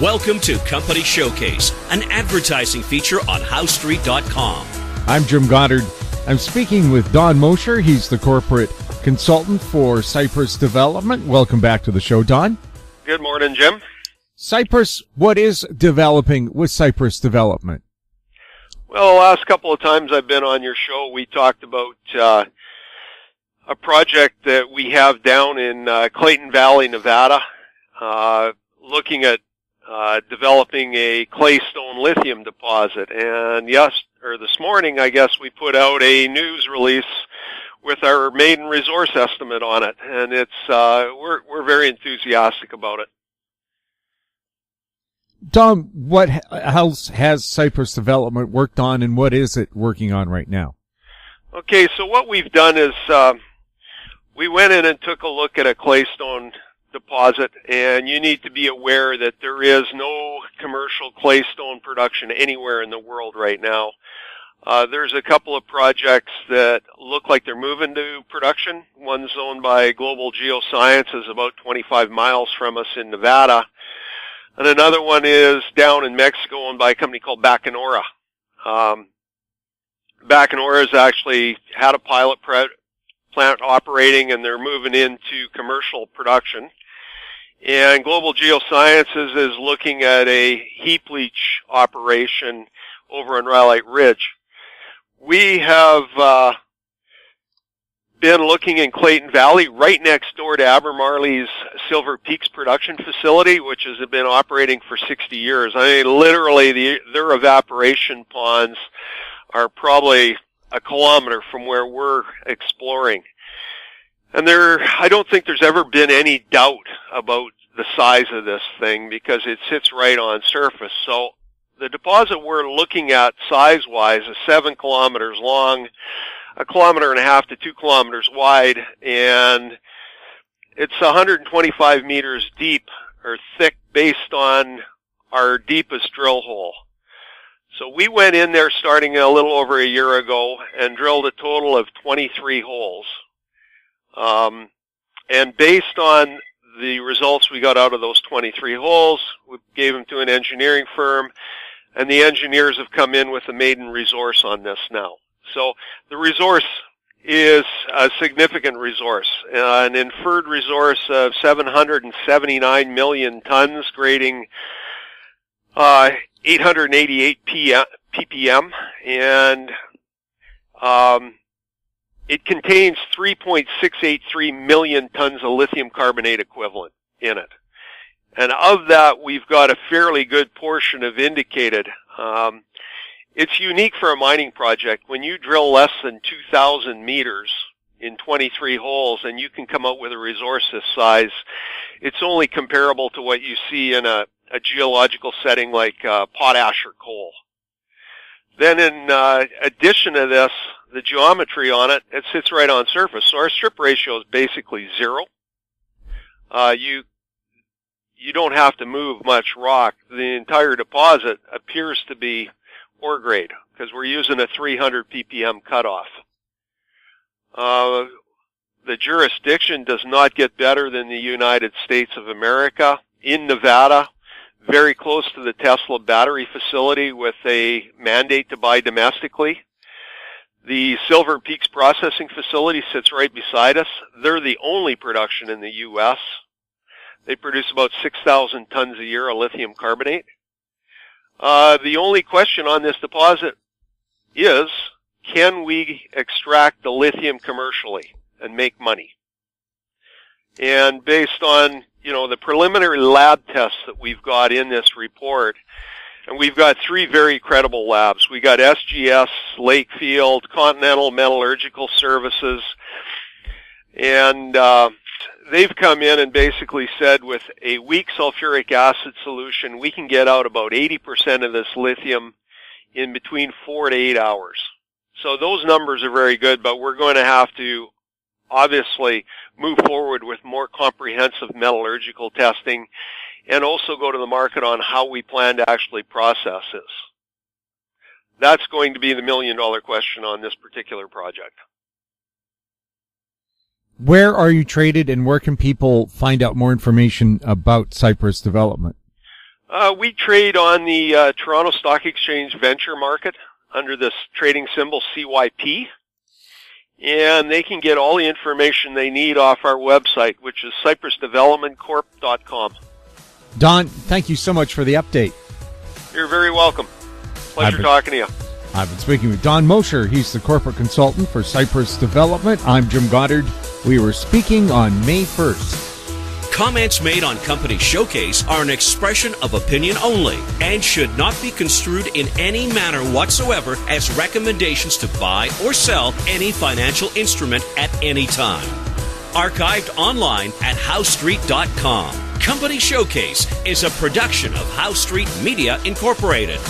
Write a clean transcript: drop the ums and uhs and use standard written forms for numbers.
Welcome to Company Showcase, an advertising feature on HowStreet.com. I'm Jim Goddard. I'm speaking with Don Mosher. He's the corporate consultant for Cypress Development. Welcome back to the show, Don. Good morning, Jim. Cypress, what is developing with Cypress Development? Well, the last couple of times I've been on your show, we talked about a project that we have down in Clayton Valley, Nevada, looking at developing a claystone lithium deposit. And this morning, I guess, we put out a news release with our maiden resource estimate on it, and it's we're very enthusiastic about it. Don, what else has Cypress Development worked on, and what is it working on right now? Okay, so what we've done is we went in and took a look at a claystone deposit, and you need to be aware that there is no commercial claystone production anywhere in the world right now. There's a couple of projects that look like they're moving to production. One's owned by Global Geosciences, about 25 miles from us in Nevada. And another one is down in Mexico, owned by a company called Bacanora. Bacanora's actually had a pilot plant operating, and they're moving into commercial production. And Global Geosciences is looking at a heap leach operation over on Rhyolite Ridge. We have been looking in Clayton Valley, right next door to Abermarley's Silver Peaks production facility, which has been operating for 60 years. I mean, literally, their evaporation ponds are probably a kilometer from where we're exploring. And I don't think there's ever been any doubt about the size of this thing because it sits right on surface. So the deposit we're looking at size-wise is 7 kilometers long, 1.5 kilometers to 2 kilometers wide, and it's 125 meters deep or thick based on our deepest drill hole. So we went in there starting a little over a year ago and drilled a total of 23 holes. And based on the results we got out of those 23 holes, we gave them to an engineering firm, and the engineers have come in with a maiden resource on this now. So the resource is a significant resource, an inferred resource of 779 million tons, grading 888 ppm, and it contains 3.683 million tons of lithium carbonate equivalent in it. And of that, we've got a fairly good portion of indicated. It's unique for a mining project. When you drill less than 2,000 meters in 23 holes and you can come out with a resource this size, it's only comparable to what you see in a geological setting like potash or coal. Then in addition to this, the geometry on it, it sits right on surface. So our strip ratio is basically 0. You don't have to move much rock. The entire deposit appears to be ore grade because we're using a 300 ppm cutoff. The jurisdiction does not get better than the United States of America. In Nevada, very close to the Tesla battery facility with a mandate to buy domestically. The Silver Peaks processing facility sits right beside us. They're the only production in the U.S. They produce about 6,000 tons a year of lithium carbonate. The only question on this deposit is, can we extract the lithium commercially and make money? And based on, the preliminary lab tests that we've got in this report, and we've got 3 very credible labs. We got SGS, Lakefield, Continental Metallurgical Services, and they've come in and basically said with a weak sulfuric acid solution, we can get out about 80% of this lithium in between 4 to 8 hours. So those numbers are very good, but we're going to have to obviously move forward with more comprehensive metallurgical testing and also go to the market on how we plan to actually process this. That's going to be the million-dollar question on this particular project. Where are you traded, and where can people find out more information about Cypress Development? We trade on the Toronto Stock Exchange venture market under this trading symbol CYP, and they can get all the information they need off our website, which is cypressdevelopmentcorp.com. Don, thank you so much for the update. You're very welcome. Pleasure talking to you. I've been speaking with Don Mosher. He's the corporate consultant for Cypress Development. I'm Jim Goddard. We were speaking on May 1st. Comments made on Company Showcase are an expression of opinion only and should not be construed in any manner whatsoever as recommendations to buy or sell any financial instrument at any time. Archived online at howstreet.com. Company Showcase is a production of How Street Media Incorporated.